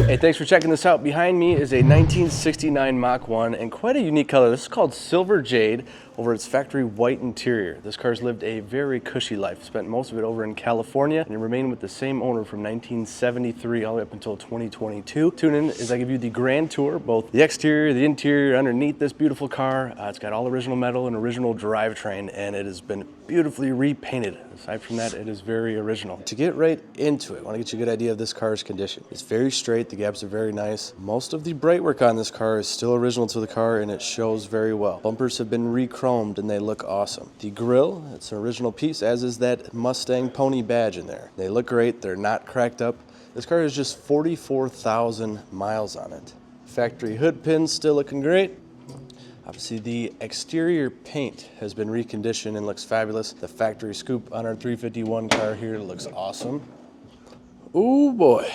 Hey, thanks for checking this out. Behind me is a 1969 Mach 1 and quite a unique color. This is called Silver Jade over its factory white interior. This car's lived a very cushy life. Spent most of it over in California and it remained with the same owner from 1973 all the way up until 2022. Tune in as I give you the grand tour, both the exterior, the interior, underneath this beautiful car. It's got all original metal and original drivetrain, and it has been beautifully repainted. Aside from that, it is very original. To get right into it, I want to get you a good idea of this car's condition. It's very straight, the gaps are very nice. Most of the bright work on this car is still original to the car and it shows very well. Bumpers have been re-chromed and they look awesome. The grille, it's an original piece, as is that Mustang pony badge in there. They look great, they're not cracked up. This car has just 44,000 miles on it. Factory hood pins still looking great. Obviously the exterior paint has been reconditioned and looks fabulous. The factory scoop on our 351 car here looks awesome. Oh boy.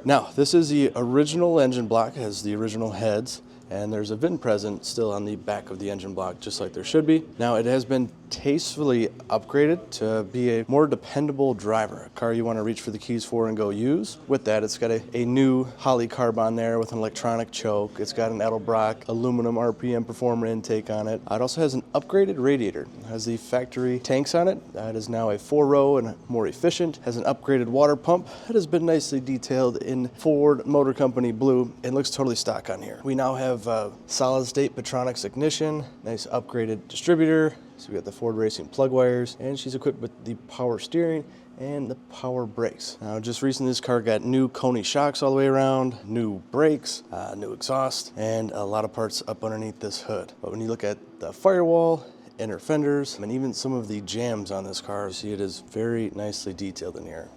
Now, this is the original engine block. It has the original heads, and there's a VIN present still on the back of the engine block, just like there should be. Now, it has been tastefully upgraded to be a more dependable driver, a car you want to reach for the keys for and go use. With that, it's got a new Holley-carb on there with an electronic choke. It's got an Edelbrock aluminum RPM performer intake on it. It also has an upgraded radiator. It has the factory tanks on it. It is now a 4-row and more efficient. Has an upgraded water pump. It has been nicely detailed in Ford Motor Company blue. It looks totally stock on here. We now have solid-state Petronics ignition, nice upgraded distributor. So we got the Ford Racing plug wires, and she's equipped with the power steering and the power brakes. Now, just recently this car got new Coney shocks all the way around, new brakes, new exhaust, and a lot of parts up underneath this hood. But when you look at the firewall, inner fenders, and even some of the jams on this car, you see it is very nicely detailed in here.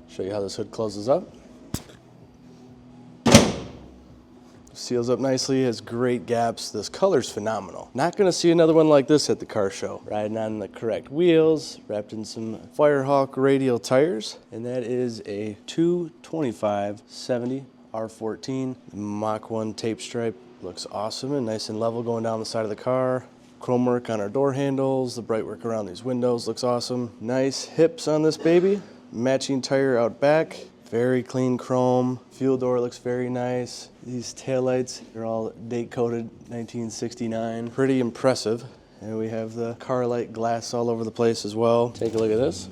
Show you how this hood closes up. Seals up nicely, has great gaps. This color's phenomenal. Not gonna see another one like this at the car show. Riding on the correct wheels, wrapped in some Firehawk radial tires, and that is a 225/70 R14. The Mach 1 tape stripe looks awesome and nice and level going down the side of the car. Chrome work on our door handles, the bright work around these windows looks awesome. Nice hips on this baby. Matching tire out back. Very clean chrome. Fuel door looks very nice. These taillights are all date coded 1969. Pretty impressive. And we have the car light glass all over the place as well. Take a look at this.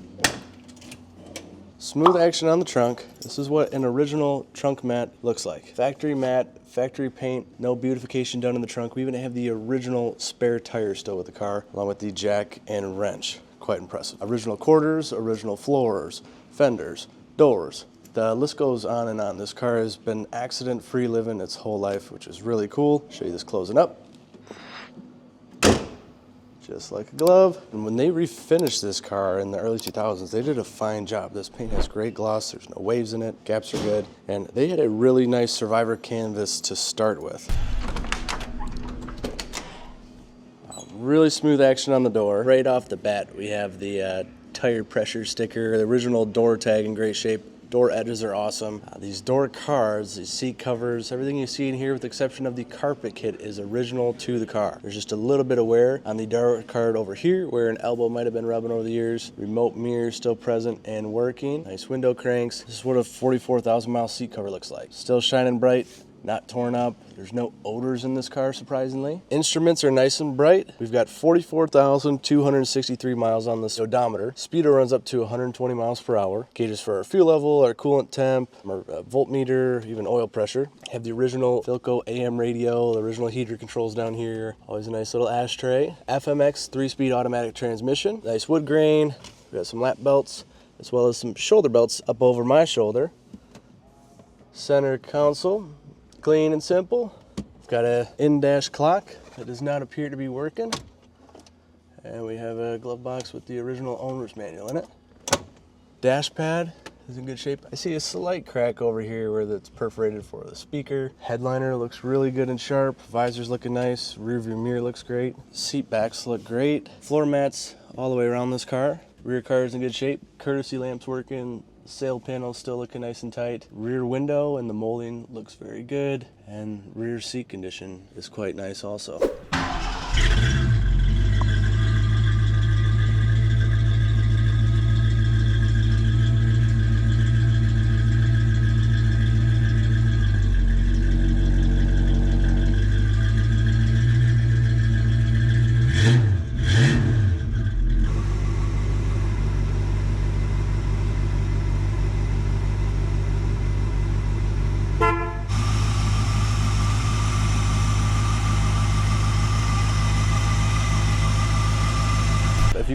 Smooth action on the trunk. This is what an original trunk mat looks like. Factory mat, factory paint, no beautification done in the trunk. We even have the original spare tire still with the car, along with the jack and wrench. Quite impressive. Original quarters, original floors, fenders, doors. The list goes on and on. This car has been accident-free living its whole life, which is really cool. Show you this closing up. Just like a glove. And when they refinished this car in the early 2000s, they did a fine job. This paint has great gloss, there's no waves in it, gaps are good, and they had a really nice Survivor canvas to start with. Really smooth action on the door. Right off the bat, we have the tire pressure sticker, the original door tag in great shape. Door edges are awesome. These door cards, these seat covers, everything you see in here with the exception of the carpet kit is original to the car. There's just a little bit of wear on the door card over here where an elbow might have been rubbing over the years. Remote mirror still present and working. Nice window cranks. This is what a 44,000 mile seat cover looks like. Still shining bright. Not torn up. There's no odors in this car, surprisingly. Instruments are nice and bright. We've got 44,263 miles on this odometer. Speedo runs up to 120 miles per hour. Gauges for our fuel level, our coolant temp, our voltmeter, even oil pressure. Have the original Philco AM radio, the original heater controls down here. Always a nice little ashtray. FMX 3-speed automatic transmission. Nice wood grain. We got some lap belts, as well as some shoulder belts up over my shoulder. Center console. Clean and simple. We've got an in-dash clock that does not appear to be working. And we have a glove box with the original owner's manual in it. Dash pad is in good shape. I see a slight crack over here where it's perforated for the speaker. Headliner looks really good and sharp. Visor's looking nice. Rear view mirror looks great. Seat backs look great. Floor mats all the way around this car. Rear car is in good shape. Courtesy lamps working. Sail panel still looking nice and tight. Rear window and the molding looks very good. And rear seat condition is quite nice also.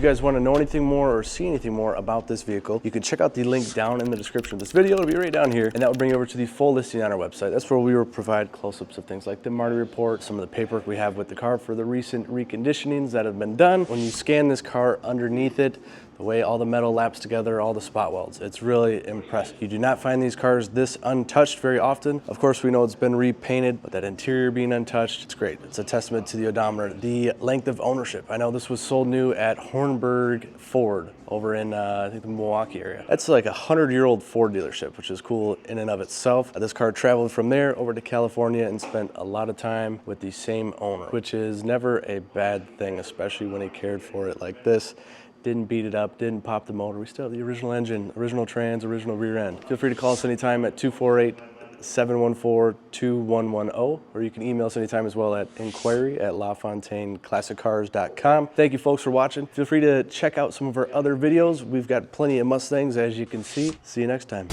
you guys want to know anything more or see anything more about this vehicle, you can check out the link down in the description of this video. It'll be right down here, and that will bring you over to the full listing on our website. That's where we will provide close-ups of things like the Marti report, some of the paperwork we have with the car for the recent reconditionings that have been done. When you scan this car underneath it, the way all the metal laps together, all the spot welds, it's really impressive. You do not find these cars this untouched very often. Of course, we know it's been repainted, but that interior being untouched, it's great. It's a testament to the odometer. The length of ownership. I know this was sold new at Hornburg Ford over in, I think, the Milwaukee area. That's like a 100-year-old Ford dealership, which is cool in and of itself. This car traveled from there over to California and spent a lot of time with the same owner, which is never a bad thing, especially when he cared for it like this. Didn't beat it up, didn't pop the motor. We still have the original engine, original trans, original rear end. Feel free to call us anytime at 248-714-2110, or you can email us anytime as well at inquiry@LaFontaineClassicCars.com. Thank you folks for watching. Feel free to check out some of our other videos. We've got plenty of Mustangs, as you can see. See you next time.